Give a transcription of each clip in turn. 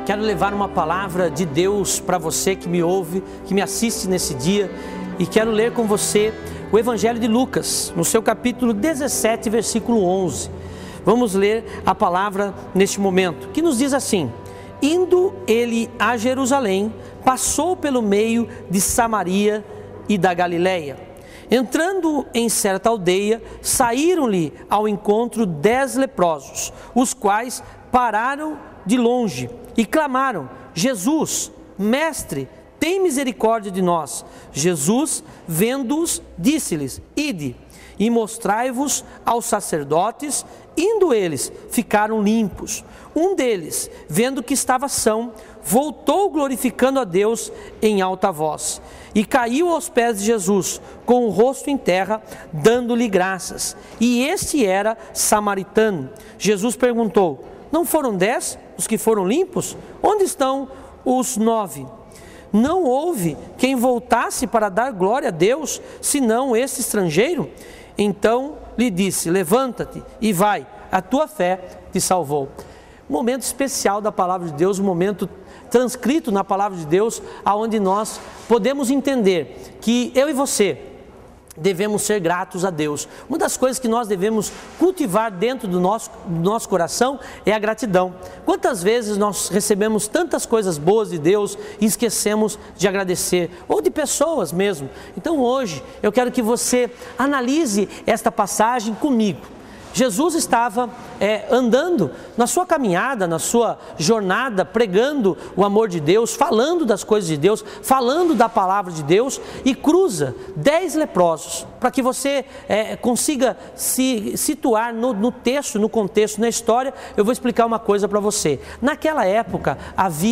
Quero levar uma palavra de Deus para você que me ouve, que me assiste nesse dia, e quero ler com você o Evangelho de Lucas, no seu capítulo 17, versículo 11. Vamos ler a palavra neste momento, que nos diz assim: indo ele a Jerusalém, passou pelo meio de Samaria e da Galileia. Entrando em certa aldeia, saíram-lhe ao encontro 10 leprosos, os quais pararam de longe e clamaram: Jesus, mestre, tem misericórdia de nós. Jesus, vendo-os, disse-lhes: ide e mostrai-vos aos sacerdotes. Indo eles, ficaram limpos. Um deles, vendo que estava são, voltou glorificando a Deus em alta voz, e caiu aos pés de Jesus, com o rosto em terra, dando-lhe graças. E este era samaritano. Jesus perguntou: não foram 10 os que foram limpos? Onde estão os 9? Não houve quem voltasse para dar glória a Deus, senão esse estrangeiro? Então lhe disse: levanta-te e vai, a tua fé te salvou. Um momento especial da palavra de Deus, um momento transcrito na palavra de Deus, aonde nós podemos entender que eu e você devemos ser gratos a Deus. Uma das coisas que nós devemos cultivar dentro do nosso coração é a gratidão. Quantas vezes nós recebemos tantas coisas boas de Deus e esquecemos de agradecer, ou de pessoas mesmo. Então hoje eu quero que você analise esta passagem comigo. Jesus estava andando na sua caminhada, na sua jornada, pregando o amor de Deus, falando das coisas de Deus, falando da palavra de Deus, e cruza 10 leprosos, para que você consiga se situar no texto, no contexto, na história. Eu vou explicar uma coisa para você. Naquela época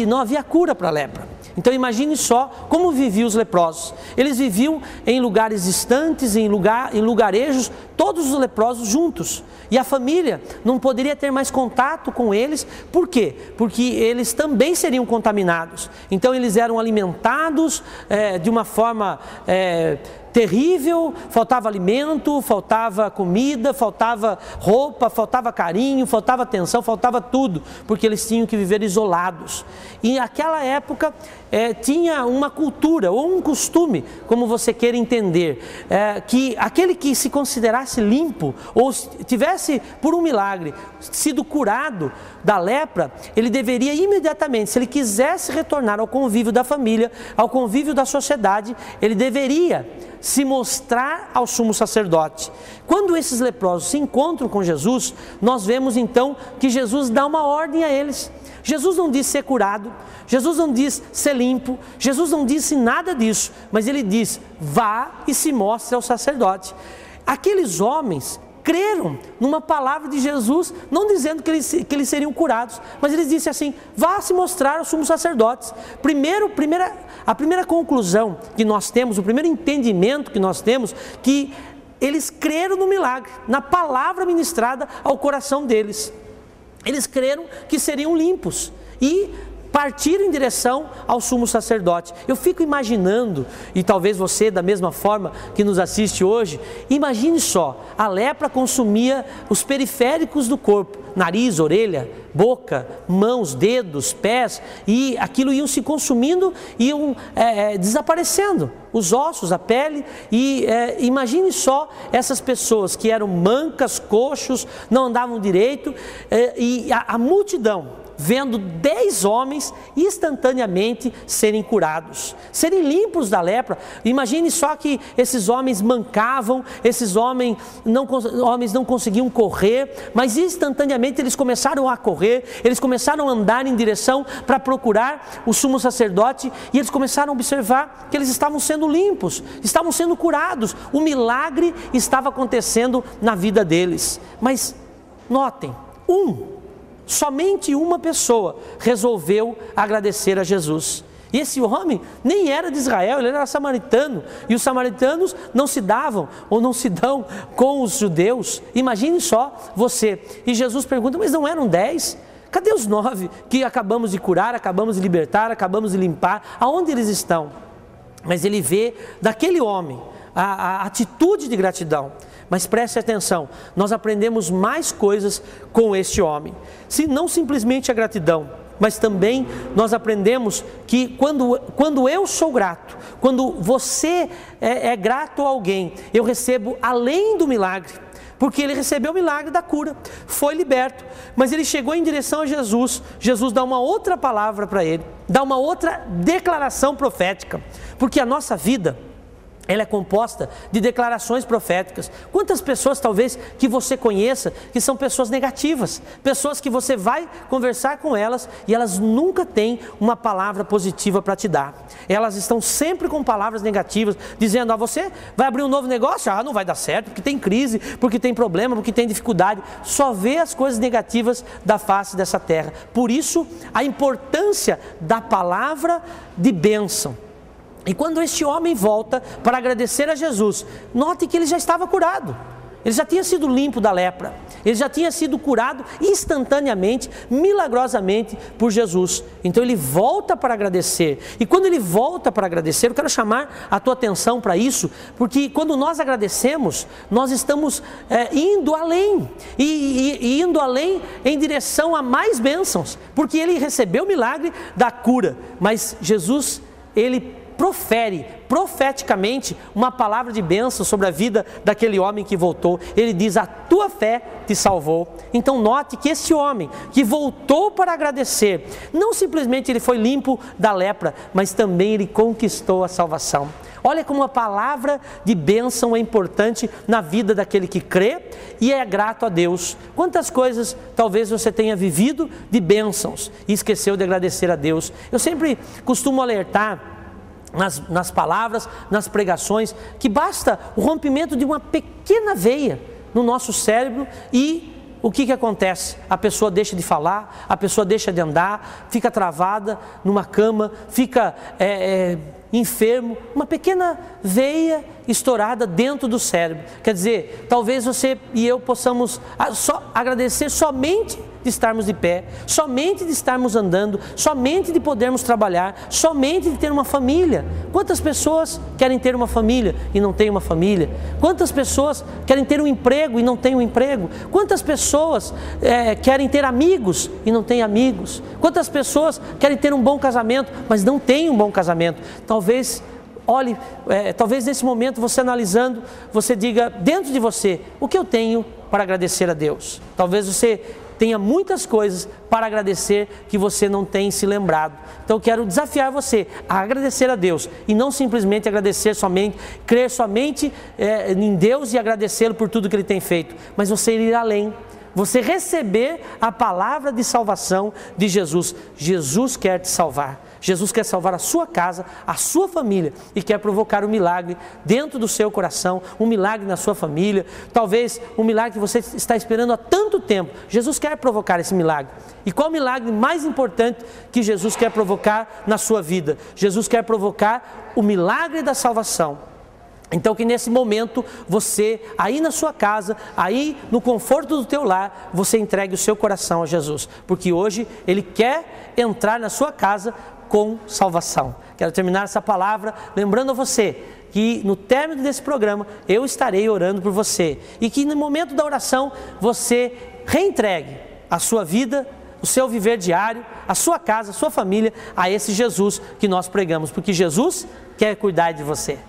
não havia cura para a lepra. Então imagine só como viviam os leprosos. Eles viviam em lugares distantes, em lugarejos, todos os leprosos juntos. E a família não poderia ter mais contato com eles. Por quê? Porque eles também seriam contaminados. Então eles eram alimentados de uma forma terrível, faltava alimento, faltava comida, faltava roupa, faltava carinho, faltava atenção, faltava tudo, porque eles tinham que viver isolados. E naquela época tinha uma cultura ou um costume, como você queira entender, que aquele que se considerasse limpo ou tivesse por um milagre sido curado da lepra, ele deveria imediatamente, se ele quisesse retornar ao convívio da família, ao convívio da sociedade, ele deveria se mostrar ao sumo sacerdote. Quando esses leprosos se encontram com Jesus, nós vemos então que Jesus dá uma ordem a eles. Jesus não disse ser curado, Jesus não disse ser limpo, Jesus não disse nada disso, mas ele diz: vá e se mostre ao sacerdote. Aqueles homens creram numa palavra de Jesus, não dizendo que eles seriam curados, mas eles disseram assim: vá se mostrar aos sumos sacerdotes. A primeira conclusão que nós temos, o primeiro entendimento que nós temos, que eles creram no milagre, na palavra ministrada ao coração deles. Eles creram que seriam limpos e partiram em direção ao sumo sacerdote. Eu fico imaginando, e talvez você da mesma forma que nos assiste hoje, imagine só, a lepra consumia os periféricos do corpo, nariz, orelha, boca, mãos, dedos, pés, e aquilo iam se consumindo, iam desaparecendo, os ossos, a pele, e imagine só essas pessoas que eram mancas, coxos, não andavam direito, e a multidão vendo 10 homens instantaneamente serem curados, serem limpos da lepra. Imagine só que esses homens mancavam, esses homens não conseguiam correr, mas instantaneamente eles começaram a correr, eles começaram a andar em direção para procurar o sumo sacerdote, e eles começaram a observar que eles estavam sendo limpos, estavam sendo curados, o milagre estava acontecendo na vida deles. Mas notem, somente uma pessoa resolveu agradecer a Jesus. E esse homem nem era de Israel, ele era samaritano. E os samaritanos não se davam ou não se dão com os judeus. Imagine só você. E Jesus pergunta: mas não eram 10? Cadê os 9 que acabamos de curar, acabamos de libertar, acabamos de limpar? Aonde eles estão? Mas ele vê daquele homem a atitude de gratidão. Mas preste atenção, nós aprendemos mais coisas com este homem. Se não simplesmente a gratidão mas também nós aprendemos que quando eu sou grato, quando você é grato a alguém, eu recebo além do milagre, porque ele recebeu o milagre da cura, foi liberto, mas ele chegou em direção a Jesus, Jesus dá uma outra palavra para ele, dá uma outra declaração profética, porque a nossa vida, ela é composta de declarações proféticas. Quantas pessoas talvez que você conheça que são pessoas negativas, pessoas que você vai conversar com elas e elas nunca têm uma palavra positiva para te dar. Elas estão sempre com palavras negativas, dizendo: você vai abrir um novo negócio? Não vai dar certo, porque tem crise, porque tem problema, porque tem dificuldade. Só vê as coisas negativas da face dessa terra. Por isso, a importância da palavra de bênção. E quando este homem volta para agradecer a Jesus, note que ele já estava curado, ele já tinha sido limpo da lepra, ele já tinha sido curado instantaneamente, milagrosamente por Jesus. Então ele volta para agradecer, e quando ele volta para agradecer, eu quero chamar a tua atenção para isso, porque quando nós agradecemos, nós estamos indo além, e indo além em direção a mais bênçãos, porque ele recebeu o milagre da cura, mas Jesus, ele profere profeticamente uma palavra de bênção sobre a vida daquele homem que voltou. Ele diz: a tua fé te salvou. Então note que esse homem que voltou para agradecer, não simplesmente ele foi limpo da lepra, mas também ele conquistou a salvação. Olha como a palavra de bênção é importante na vida daquele que crê e é grato a Deus. Quantas coisas talvez você tenha vivido de bênçãos e esqueceu de agradecer a Deus. Eu sempre costumo alertar nas palavras, nas pregações, que basta o rompimento de uma pequena veia no nosso cérebro e o que acontece? A pessoa deixa de falar, a pessoa deixa de andar, fica travada numa cama, fica enfermo, uma pequena veia estourada dentro do cérebro. Quer dizer, talvez você e eu possamos agradecer somente de estarmos de pé, somente de estarmos andando, somente de podermos trabalhar, somente de ter uma família. Quantas pessoas querem ter uma família e não têm uma família? Quantas pessoas querem ter um emprego e não têm um emprego? Quantas pessoas querem ter amigos e não têm amigos? Quantas pessoas querem ter um bom casamento, mas não têm um bom casamento? Talvez nesse momento você analisando, você diga dentro de você: o que eu tenho para agradecer a Deus? Talvez você tenha muitas coisas para agradecer que você não tem se lembrado. Então eu quero desafiar você a agradecer a Deus e não simplesmente agradecer somente, crer somente em Deus e agradecê-lo por tudo que Ele tem feito, mas você ir além. Você receber a palavra de salvação de Jesus. Jesus quer te salvar. Jesus quer salvar a sua casa, a sua família e quer provocar um milagre dentro do seu coração, um milagre na sua família, talvez um milagre que você está esperando há tanto tempo. Jesus quer provocar esse milagre. E qual o milagre mais importante que Jesus quer provocar na sua vida? Jesus quer provocar o milagre da salvação. Então que nesse momento você, aí na sua casa, aí no conforto do teu lar, você entregue o seu coração a Jesus, porque hoje Ele quer entrar na sua casa com salvação. Quero terminar essa palavra lembrando a você que no término desse programa eu estarei orando por você e que no momento da oração você reentregue a sua vida, o seu viver diário, a sua casa, a sua família a esse Jesus que nós pregamos, porque Jesus quer cuidar de você.